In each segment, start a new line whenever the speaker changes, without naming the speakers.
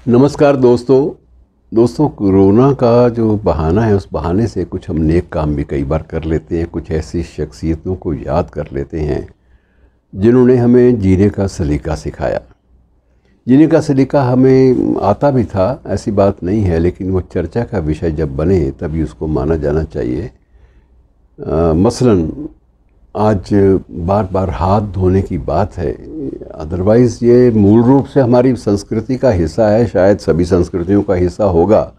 नमस्कार दोस्तों कोरोना का जो बहाना है उस बहाने से कुछ हम नेक काम भी कई बार कर लेते हैं। कुछ ऐसी शख्सियतों को याद कर लेते हैं जिन्होंने हमें जीने का सलीका सिखाया। जीने का सलीका हमें आता भी था, ऐसी बात नहीं है, लेकिन वो चर्चा का विषय जब बने तभी उसको माना जाना चाहिए। मसलन आज बार बार हाथ धोने की बात है, अदरवाइज़ ये मूल रूप से हमारी संस्कृति का हिस्सा है, शायद सभी संस्कृतियों का हिस्सा होगा,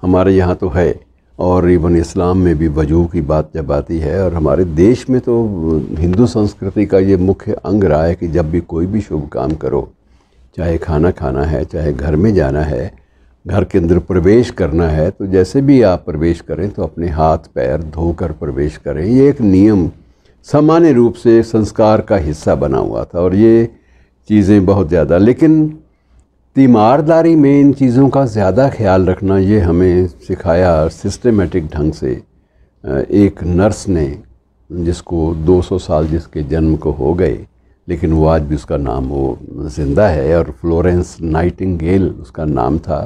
हमारे यहाँ तो है। और इवन इस्लाम में भी वजू की बात जब आती है, और हमारे देश में तो हिंदू संस्कृति का ये मुख्य अंग रहा है कि जब भी कोई भी शुभ काम करो, चाहे खाना खाना है, चाहे घर में जाना है, घर के अंदर प्रवेश करना है, तो जैसे भी आप प्रवेश करें तो अपने हाथ पैर धोकर प्रवेश करें। ये एक नियम सामान्य रूप से संस्कार का हिस्सा बना हुआ था, और ये चीज़ें बहुत ज़्यादा, लेकिन तीमारदारी में इन चीज़ों का ज़्यादा ख्याल रखना ये हमें सिखाया सिस्टमेटिक ढंग से एक नर्स ने, जिसको 200 साल जिसके जन्म को हो गए, लेकिन वो आज भी उसका नाम वो ज़िंदा है, और फ्लोरेंस नाइटिंगेल उसका नाम था।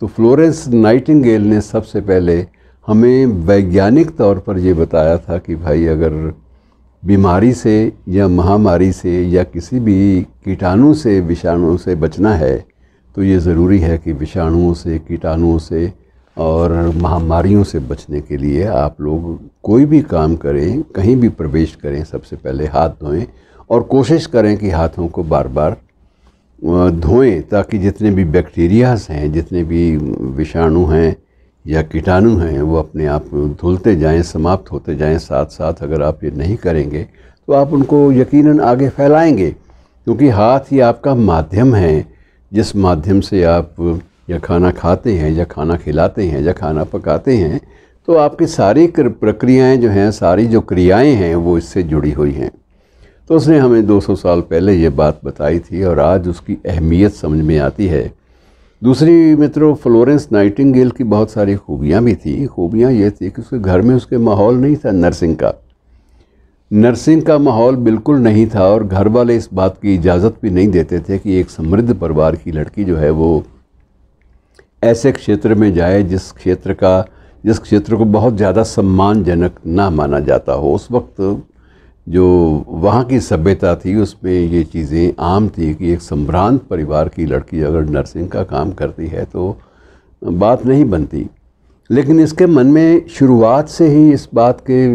तो फ्लोरेंस नाइटिंगेल ने सबसे पहले हमें वैज्ञानिक तौर पर ये बताया था कि भाई अगर बीमारी से या महामारी से या किसी भी कीटाणु से विषाणु से बचना है तो ये ज़रूरी है कि विषाणुओं से, कीटाणुओं से और महामारियों से बचने के लिए आप लोग कोई भी काम करें, कहीं भी प्रवेश करें, सबसे पहले हाथ धोएं, और कोशिश करें कि हाथों को बार बार धोएं, ताकि जितने भी बैक्टीरियाज़ हैं, जितने भी विषाणु हैं या कीटाणु हैं, वो अपने आप धुलते जाएं, समाप्त होते जाएं। साथ साथ अगर आप ये नहीं करेंगे तो आप उनको यकीनन आगे फैलाएंगे, क्योंकि हाथ ही आपका माध्यम है जिस माध्यम से आप या खाना खाते हैं या खाना खिलाते हैं या खाना पकाते हैं। तो आपकी सारी प्रक्रियाएं जो हैं, सारी जो क्रियाएं हैं, वो इससे जुड़ी हुई हैं। तो उसने हमें 200 साल पहले ये बात बताई थी, और आज उसकी अहमियत समझ में आती है। दूसरी मित्रों, फ्लोरेंस नाइटिंगेल की बहुत सारी खूबियाँ भी थी। खूबियाँ ये थी कि उसके घर में उसके माहौल नहीं था नर्सिंग का माहौल बिल्कुल नहीं था, और घर वाले इस बात की इजाज़त भी नहीं देते थे कि एक समृद्ध परिवार की लड़की जो है वो ऐसे क्षेत्र में जाए जिस क्षेत्र को बहुत ज़्यादा सम्मानजनक ना माना जाता हो। उस वक्त जो वहाँ की सभ्यता थी उसमें ये चीज़ें आम थी कि एक संभ्रांत परिवार की लड़की अगर नर्सिंग का काम करती है तो बात नहीं बनती। लेकिन इसके मन में शुरुआत से ही इस बात के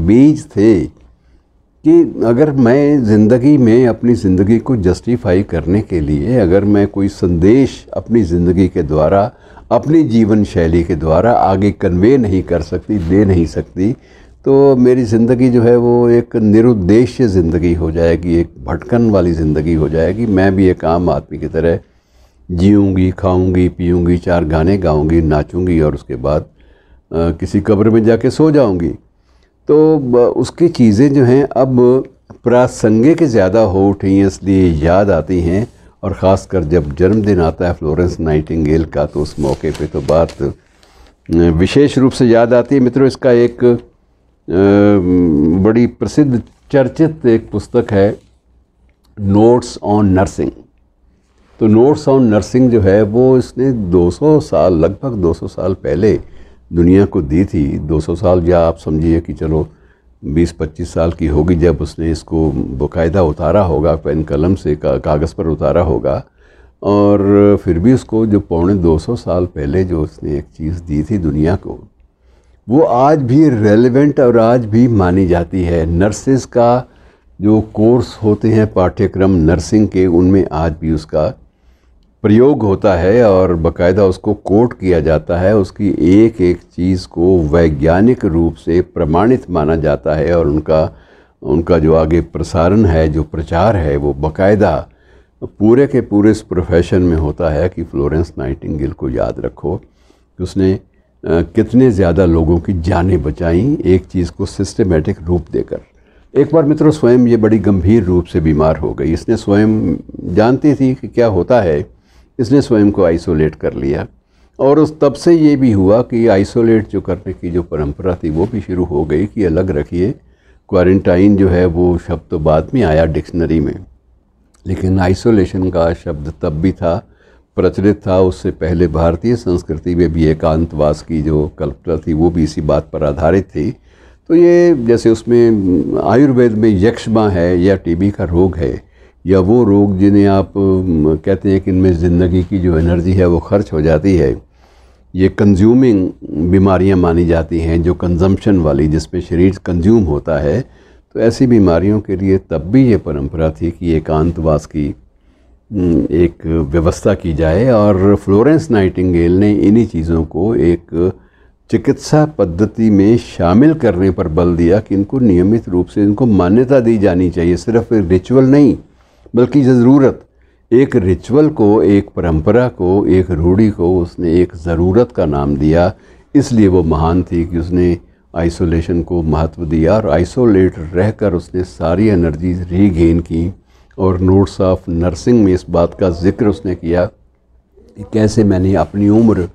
बीज थे कि अगर मैं ज़िंदगी में अपनी ज़िंदगी को जस्टिफाई करने के लिए, अगर मैं कोई संदेश अपनी ज़िंदगी के द्वारा, अपनी जीवन शैली के द्वारा आगे कन्वे नहीं कर सकती, दे नहीं सकती, तो मेरी ज़िंदगी जो है वो एक निरुद्देश्य ज़िंदगी हो जाएगी, एक भटकन वाली ज़िंदगी हो जाएगी। मैं भी एक आम आदमी की तरह जीऊँगी, खाऊँगी, पीऊँगी, 4 गाने गाऊँगी, नाचूँगी, और उसके बाद किसी कब्र में जाके सो जाऊँगी। तो उसकी चीज़ें जो हैं अब प्रासंगिक ज़्यादा हो उठी हैं, इसलिए याद आती हैं। और ख़ासकर जब जन्मदिन आता है फ्लोरेंस नाइटिंगेल का, तो उस मौके पे तो बात विशेष रूप से याद आती है। मित्रों, इसका एक बड़ी प्रसिद्ध चर्चित एक पुस्तक है, नोट्स ऑन नर्सिंग। तो नोट्स ऑन नर्सिंग जो है वो इसने 200 साल, लगभग 200 साल पहले दुनिया को दी थी। 200 साल, या आप समझिए कि चलो 20-25 साल की होगी जब उसने इसको बाकायदा उतारा होगा, पेन कलम से कागज़ पर उतारा होगा। और फिर भी उसको जो 250 साल पहले जो उसने एक चीज़ दी थी दुनिया को, वो आज भी रेलेवेंट और आज भी मानी जाती है। नर्सेस का जो कोर्स होते हैं, पाठ्यक्रम नर्सिंग के, उनमें आज भी उसका प्रयोग होता है और बाकायदा उसको कोट किया जाता है। उसकी एक एक चीज़ को वैज्ञानिक रूप से प्रमाणित माना जाता है, और उनका जो आगे प्रसारण है, जो प्रचार है, वो बाकायदा पूरे के पूरे इस प्रोफेशन में होता है कि फ्लोरेंस नाइटिंगेल को याद रखो कि उसने कितने ज़्यादा लोगों की जानें बचाईं एक चीज़ को सिस्टमेटिक रूप देकर। एक बार मित्रों स्वयं ये बड़ी गंभीर रूप से बीमार हो गई। इसने स्वयं जानती थी कि क्या होता है, इसने स्वयं को आइसोलेट कर लिया, और उस तब से ये भी हुआ कि आइसोलेट जो करने की जो परंपरा थी वो भी शुरू हो गई कि अलग रखिए। क्वारंटाइन जो है वो शब्द तो बाद में आया डिक्शनरी में, लेकिन आइसोलेशन का शब्द तब भी था, प्रचलित था, उससे पहले भारतीय संस्कृति में भी एकांतवास की जो कल्पना थी वो भी इसी बात पर आधारित थी। तो ये जैसे उसमें आयुर्वेद में यक्ष्मा है या टीबी का रोग है या वो रोग जिन्हें आप कहते हैं कि इनमें ज़िंदगी की जो एनर्जी है वो खर्च हो जाती है, ये कंज्यूमिंग बीमारियां मानी जाती हैं, जो कंजम्पशन वाली, जिसमें शरीर कंज्यूम होता है। तो ऐसी बीमारियों के लिए तब भी ये परंपरा थी कि एकांतवास की एक व्यवस्था की जाए, और फ्लोरेंस नाइटिंगेल ने इन्हीं चीज़ों को एक चिकित्सा पद्धति में शामिल करने पर बल दिया कि इनको नियमित रूप से इनको मान्यता दी जानी चाहिए। सिर्फ एक रिचुअल नहीं, बल्कि ज़रूरत, एक रिचुअल को, एक परंपरा को, एक रूढ़ी को उसने एक ज़रूरत का नाम दिया। इसलिए वो महान थी कि उसने आइसोलेशन को महत्व दिया और आइसोलेट रहकर उसने सारी एनर्जी रीगेन की। और नोट्स ऑफ नर्सिंग में इस बात का जिक्र उसने किया कि कैसे मैंने अपनी उम्र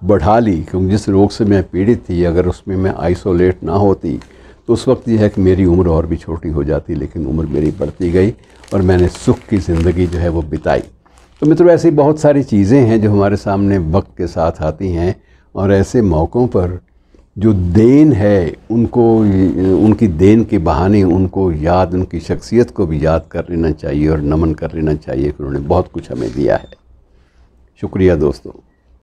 बढ़ा ली, क्योंकि जिस रोग से मैं पीड़ित थी अगर उसमें मैं आइसोलेट ना होती तो उस वक्त यह है कि मेरी उम्र और भी छोटी हो जाती, लेकिन उम्र मेरी बढ़ती गई और मैंने सुख की ज़िंदगी जो है वो बिताई। तो मित्रों, ऐसी बहुत सारी चीज़ें हैं जो हमारे सामने वक्त के साथ आती हैं, और ऐसे मौक़ों पर जो देन है उनको, उनकी देन के बहाने उनको याद, उनकी शख्सियत को भी याद कर लेना चाहिए और नमन कर लेना चाहिए कि उन्होंने बहुत कुछ हमें दिया है। शुक्रिया दोस्तों।